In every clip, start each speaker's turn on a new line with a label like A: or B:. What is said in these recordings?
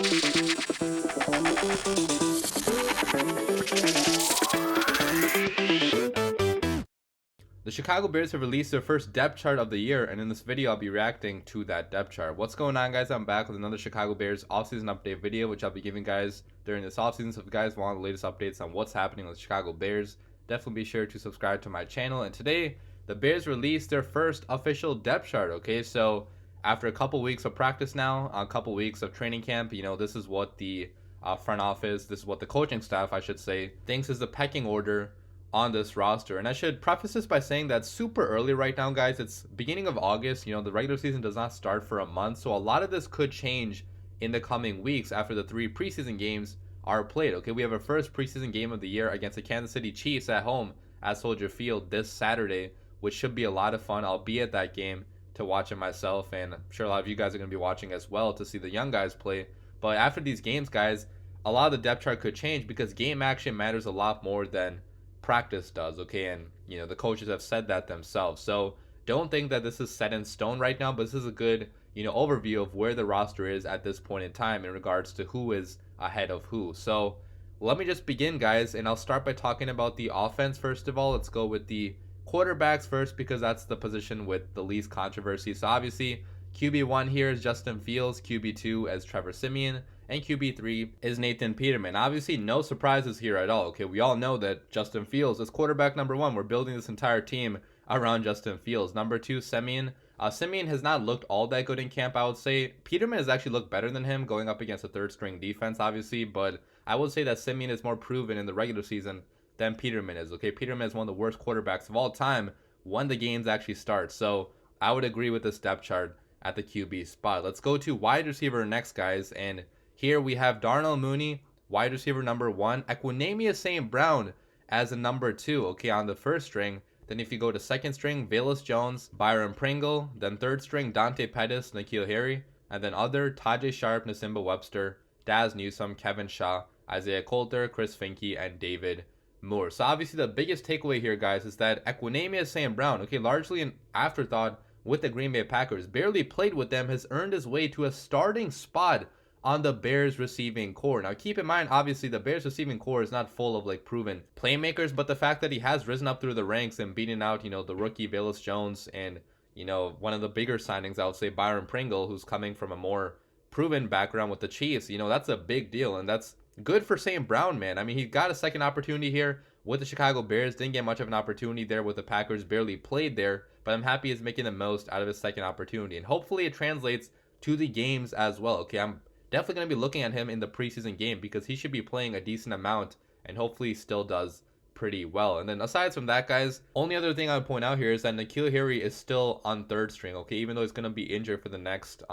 A: The Chicago Bears have released their first depth chart of the year, and in this video I'll be reacting to that depth chart. What's going on, guys? I'm back with another Chicago Bears offseason update video, which I'll be giving guys during this offseason. So if you guys want the latest updates on what's happening with the Chicago Bears, definitely be sure to subscribe to my channel. And today, the Bears released their first official depth chart, okay? So after a couple weeks of practice now, a couple weeks of training camp, you know, this is what the front office, this is what the coaching staff, I should say, thinks is the pecking order on this roster. And I should preface this by saying that super early right now, guys. It's beginning of August. You know, the regular season does not start for a month, so a lot of this could change in the coming weeks after the 3 preseason games are played. Okay, we have our first preseason game of the year against the Kansas City Chiefs at home at Soldier Field this Saturday, which should be a lot of fun. I'll be at that game to watch it myself, and I'm sure a lot of you guys are going to be watching as well to see the young guys play. But after these games, guys, a lot of the depth chart could change because game action matters a lot more than practice does, okay? And you know, the coaches have said that themselves. So don't think that this is set in stone right now, but this is a good, you know, overview of where the roster is at this point in time in regards to who is ahead of who. So let me just begin, guys, and I'll start by talking about the offense first of all. Let's go with the quarterbacks first because that's the position with the least controversy. So obviously QB1 here is Justin Fields, QB2 is Trevor Siemian, and QB3 is Nathan Peterman. Obviously, no surprises here at all. Okay, we all know that Justin Fields is quarterback number 1. We're building this entire team around Justin Fields. Number 2, Siemian. Siemian has not looked all that good in camp, I would say. Peterman has actually looked better than him going up against a third-string defense, obviously, but I would say that Siemian is more proven in the regular season than Peterman is. Okay, Peterman is one of the worst quarterbacks of all time when the games actually start. So I would agree with this depth chart at the QB spot. Let's go to wide receiver next, guys, and here we have Darnell Mooney, wide receiver number 1, Equanimeous St. Brown as a number 2, okay, on the first string. Then if you go to second string, Velus Jones, Byron Pringle. Then third string, Dante Pettis, N'Keal Harry. And then other, Tajay Sharp, Nasimba Webster, Daz Newsome, Kevin Shaw, Isaiah Coulter, Chris Finke, and David Moore. So obviously the biggest takeaway here, guys, is that Equanimeous St. Brown, okay, largely an afterthought with the Green Bay Packers, barely played with them, has earned his way to a starting spot on the Bears receiving core. Now keep in mind, obviously the Bears receiving core is not full of like proven playmakers, but the fact that he has risen up through the ranks and beaten out, you know, the rookie Velus Jones and, you know, one of the bigger signings, I would say, Byron Pringle, who's coming from a more proven background with the Chiefs, you know, that's a big deal, and that's good for St. Brown, man. I mean, he got a second opportunity here with the Chicago Bears, didn't get much of an opportunity there with the Packers, barely played there, but I'm happy he's making the most out of his second opportunity, and hopefully it translates to the games as well. Okay, I'm definitely going to be looking at him in the preseason game because he should be playing a decent amount, and hopefully he still does pretty well. And then aside from that, guys, only other thing I would point out here is that N'Keal Harry is still on third string, okay, even though he's going to be injured for the next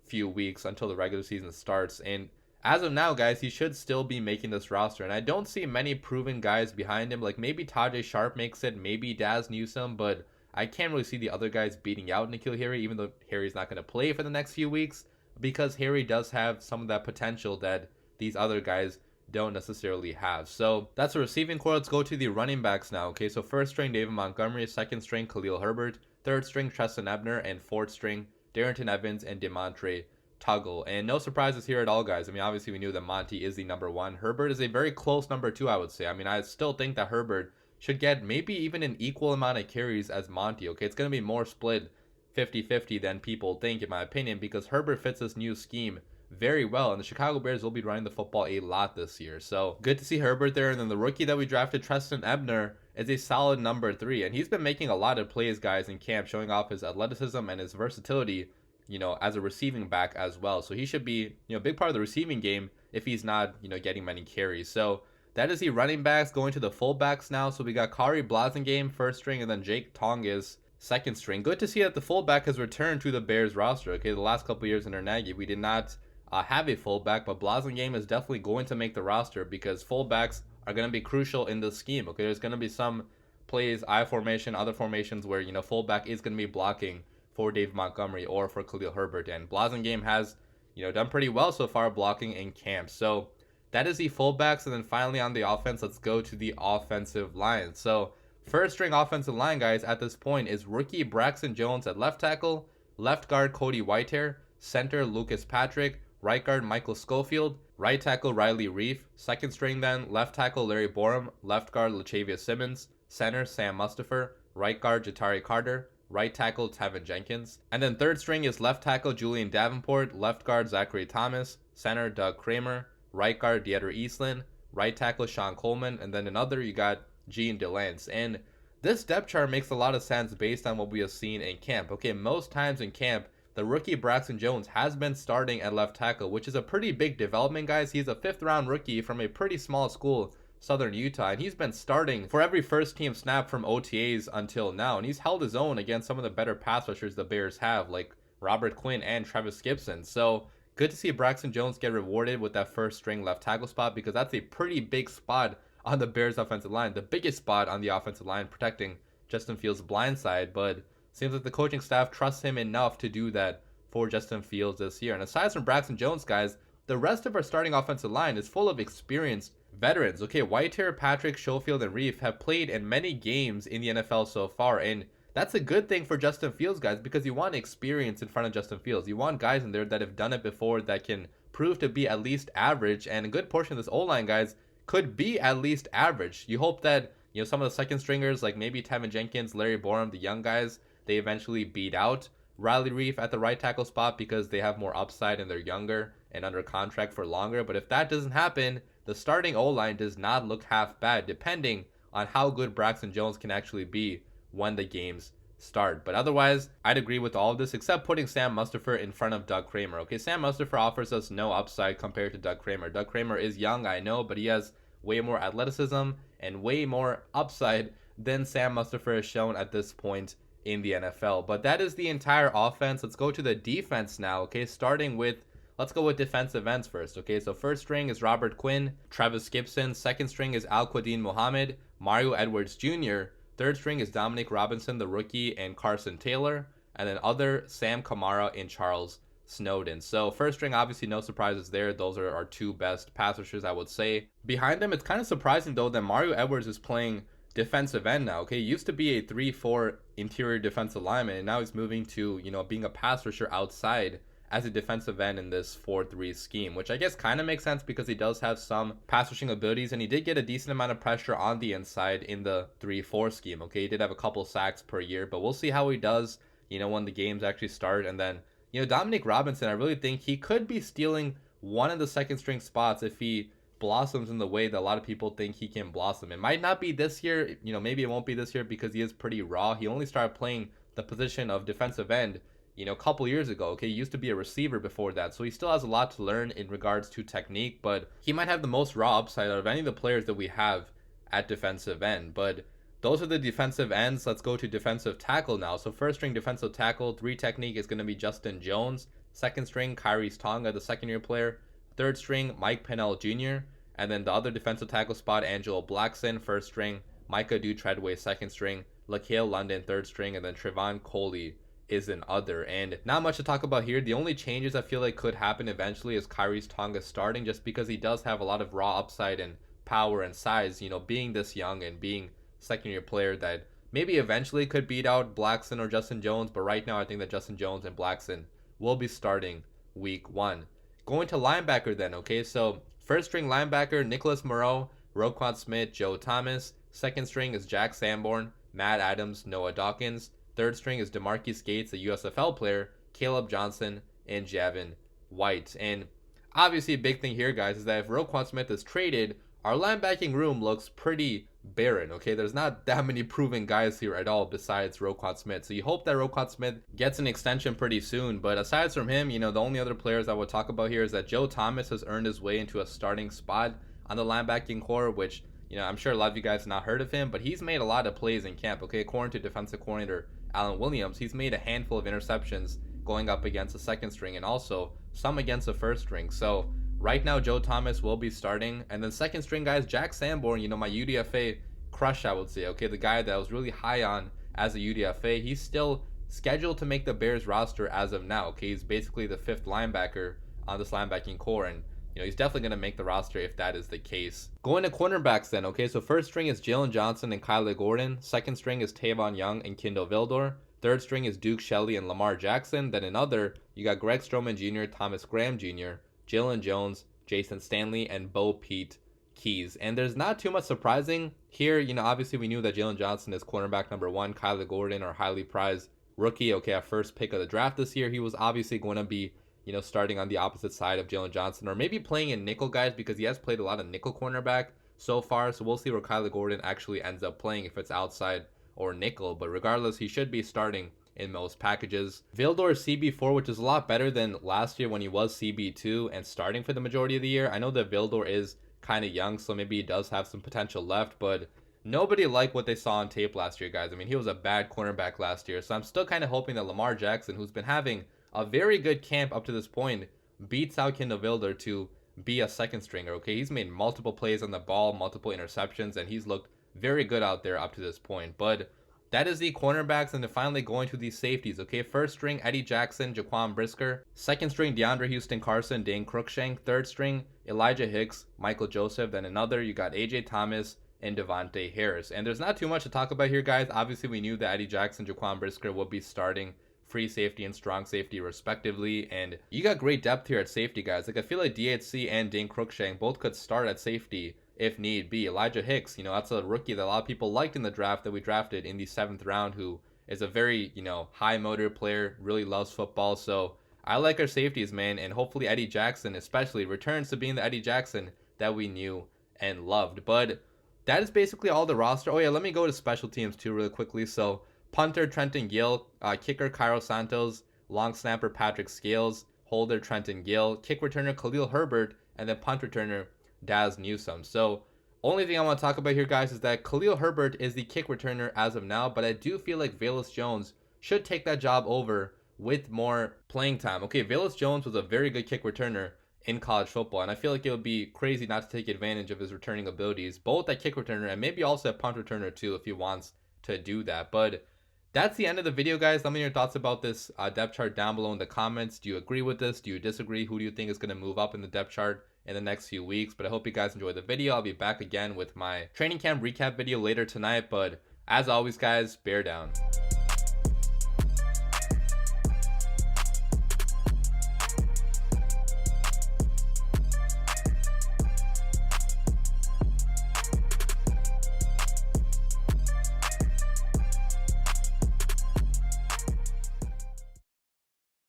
A: few weeks until the regular season starts. And as of now, guys, he should still be making this roster, and I don't see many proven guys behind him. Like maybe Tajay Sharp makes it, maybe Daz Newsome, but I can't really see the other guys beating out N'Keal Harry, even though Harry's not going to play for the next few weeks, because Harry does have some of that potential that these other guys don't necessarily have. So that's the receiving core. Let's go to the running backs now. Okay, so first string David Montgomery, second string Khalil Herbert, third string Treston Ebner, and fourth string Darrington Evans and Demontre Tuggle. And no surprises here at all, guys. I mean, obviously we knew that Monty is the number 1. Herbert is a very close number 2, I would say. I mean, I still think that Herbert should get maybe even an equal amount of carries as Monty. Okay, it's going to be more split 50-50 than people think, in my opinion, because Herbert fits this new scheme very well, and the Chicago Bears will be running the football a lot this year. So good to see Herbert there. And then the rookie that we drafted, Treston Ebner, is a solid number 3, and he's been making a lot of plays, guys, in camp, showing off his athleticism and his versatility, you know, as a receiving back as well. So he should be, you know, a big part of the receiving game if he's not, you know, getting many carries. So that is the running backs. Going to the fullbacks now. So we got Kari Blasingame first string, and then Jake Tonges second string. Good to see that the fullback has returned to the Bears roster. Okay, the last couple years under Nagy, we did not have a fullback, but Blasingame is definitely going to make the roster because fullbacks are going to be crucial in this scheme. Okay, there's going to be some plays, I formation, other formations where, you know, fullback is going to be blocking for Dave Montgomery or for Khalil Herbert, and Blasingame has, you know, done pretty well so far blocking in camp. So that is the fullbacks. And then finally on the offense, let's go to the offensive line. So first string offensive line, guys, at this point is rookie Braxton Jones at left tackle, left guard Cody Whitehair, center Lucas Patrick, right guard Michael Schofield, right tackle Riley Reef, second string then left tackle Larry Borum, left guard Latavius Simmons, center Sam Mustipher, right guard Jatari Carter, right tackle Tevin Jenkins, and then third string is left tackle Julian Davenport, left guard Zachary Thomas, center Doug Kramer, right guard Dieter Eastlin, right tackle Sean Coleman, and then another you got Gene DeLance. And this depth chart makes a lot of sense based on what we have seen in camp. Okay, most times in camp, the rookie Braxton Jones has been starting at left tackle, which is a pretty big development, guys. He's a 5th round rookie from a pretty small school, Southern Utah, and he's been starting for every first team snap from OTAs until now, and he's held his own against some of the better pass rushers the Bears have, like Robert Quinn and Travis Gibson. So good to see Braxton Jones get rewarded with that first string left tackle spot, because that's a pretty big spot on the Bears offensive line, the biggest spot on the offensive line, protecting Justin Fields' blind side. But seems like the coaching staff trusts him enough to do that for Justin Fields this year. And aside from Braxton Jones, guys, the rest of our starting offensive line is full of experienced veterans. Okay, Whitehair, Patrick, Schofield, and Reef have played in many games in the NFL so far, and that's a good thing for Justin Fields, guys, because you want experience in front of Justin Fields. You want guys in there that have done it before, that can prove to be at least average, and a good portion of this O-line, guys, could be at least average. You hope that, you know, some of the second stringers, like maybe Tevin Jenkins, Larry Borum, the young guys, they eventually beat out Riley Reef at the right tackle spot because they have more upside and they're younger and under contract for longer. But if that doesn't happen, the starting O-line does not look half bad, depending on how good Braxton Jones can actually be when the games start. But otherwise, I'd agree with all of this except putting Sam Mustipher in front of Doug Kramer. Okay, Sam Mustipher offers us no upside compared to Doug Kramer. Doug Kramer is young, I know, but he has way more athleticism and way more upside than Sam Mustipher has shown at this point in the NFL. But that is the entire offense. Let's go to the defense now, okay? Starting with, let's go with defensive ends first, okay? So first string is Robert Quinn, Travis Gibson. Second string is Al-Quadin Muhammad, Mario Edwards Jr. Third string is Dominic Robinson, the rookie, and Carson Taylor. And then other, Sam Kamara and Charles Snowden. So first string, obviously no surprises there. Those are our two best pass rushers, I would say. Behind them, it's kind of surprising, though, that Mario Edwards is playing defensive end now, okay? He used to be a 3-4 interior defensive lineman, and now he's moving to, you know, being a pass rusher outside as a defensive end in this 4-3 scheme, which I guess kind of makes sense because he does have some pass rushing abilities, and he did get a decent amount of pressure on the inside in the 3-4 scheme, okay? He did have a couple sacks per year, but we'll see how he does, you know, when the games actually start. And then, you know, Dominic Robinson, I really think he could be stealing one of the second string spots if he blossoms in the way that a lot of people think he can blossom. It might not be this year, you know, maybe it won't be this year because he is pretty raw. He only started playing the position of defensive end, you know, a couple years ago, okay? He used to be a receiver before that, so he still has a lot to learn in regards to technique, but he might have the most raw upside out of any of the players that we have at defensive end. But those are the defensive ends. Let's go to defensive tackle now. So first string defensive tackle, 3 technique is going to be Justin Jones. Second string, Kyrie's Tonga, the second-year player. Third string, Mike Pennell Jr. And then the other defensive tackle spot, Angelo Blackson, first string. Micah Treadway, second string. LaCale London, third string. And then Trevon Coley is an other. And not much to talk about here. The only changes I feel like could happen eventually is Kyrie's Tonga starting, just because he does have a lot of raw upside and power and size, you know, being this young and being second-year player that maybe eventually could beat out Blackson or Justin Jones. But right now, I think that Justin Jones and Blackson will be starting week 1. Going to linebacker then, okay? So first string linebacker, Nicholas Moreau, Roquan Smith, Joe Thomas. Second string is Jack Sanborn, Matt Adams, Noah Dawkins. Third string is DeMarcus Gates, a USFL player, Caleb Johnson, and Javin White. And obviously a big thing here, guys, is that if Roquan Smith is traded, our linebacking room looks pretty barren, okay? There's not that many proven guys here at all besides Roquan Smith. So you hope that Roquan Smith gets an extension pretty soon. But aside from him, you know, the only other players I would talk about here is that Joe Thomas has earned his way into a starting spot on the linebacking core, which, you know, I'm sure a lot of you guys have not heard of him, but he's made a lot of plays in camp, okay? According to defensive coordinator Alan Williams, he's made a handful of interceptions going up against the second string and also some against the first string. So right now, Joe Thomas will be starting. And then second string, guys, Jack Sanborn, you know, my UDFA crush, I would say, okay? The guy that I was really high on as a UDFA. He's still scheduled to make the Bears roster as of now, okay? He's basically the 5th linebacker on this linebacking core, and, you know, he's definitely going to make the roster if that is the case. Going to cornerbacks then, okay? So first string is Jalen Johnson and Kyler Gordon. Second string is Tavon Young and Kindle Vildor. Third string is Duke Shelley and Lamar Jackson. Then another, you got Greg Stroman Jr., Thomas Graham Jr., Jalen Jones, Jason Stanley, and Bo Pete Keys. And there's not too much surprising here. You know, obviously we knew that Jalen Johnson is cornerback number 1, Kyler Gordon, our highly prized rookie. Okay, our first pick of the draft this year. He was obviously going to be, you know, starting on the opposite side of Jalen Johnson, or maybe playing in nickel, guys, because he has played a lot of nickel cornerback so far. So we'll see where Kyler Gordon actually ends up playing, if it's outside or nickel. But regardless, he should be starting in most packages. Vildor is CB4, which is a lot better than last year when he was CB2 and starting for the majority of the year. I know that Vildor is kind of young, so maybe he does have some potential left, but nobody liked what they saw on tape last year, guys. I mean, he was a bad cornerback last year, so I'm still kind of hoping that Lamar Jackson, who's been having a very good camp up to this point, beats out Kindle Vildor to be a second stringer. Okay, he's made multiple plays on the ball, multiple interceptions, and he's looked very good out there up to this point. But that is the cornerbacks, and then finally going to the safeties. Okay, first string Eddie Jackson, Jaquan Brisker. Second string DeAndre Houston Carson, Dane Cruikshank. Third string Elijah Hicks, Michael Joseph. Then another, you got AJ Thomas and Devontae Harris. And there's not too much to talk about here, guys. Obviously, we knew that Eddie Jackson, Jaquan Brisker would be starting free safety and strong safety respectively, and you got great depth here at safety, guys. Like, I feel like DHC and Dane Cruikshank both could start at safety if need be. Elijah Hicks, you know, that's a rookie that a lot of people liked in the draft that we drafted in the 7th round, who is a very, you know, high motor player, really loves football. So I like our safeties, man, and hopefully Eddie Jackson especially returns to being the Eddie Jackson that we knew and loved. But that is basically all the roster. Oh yeah, let me go to special teams too really quickly. So punter Trenton Gill, kicker Cairo Santos, long snapper Patrick Scales, holder Trenton Gill, kick returner Khalil Herbert, and then punt returner Daz Newsome. So only thing I want to talk about here, guys, is that Khalil Herbert is the kick returner as of now, but I do feel like Velus Jones should take that job over with more playing time. Okay, Velus Jones was a very good kick returner in college football, and I feel like it would be crazy not to take advantage of his returning abilities, both at kick returner and maybe also at punt returner too, if he wants to do that. But that's the end of the video, guys. Let me know your thoughts about this depth chart down below in the comments. Do you agree with this? Do you disagree? Who do you think is going to move up in the depth chart in the next few weeks? But I hope you guys enjoyed the video. I'll be back again with my training camp recap video later tonight. But as always, guys, bear down.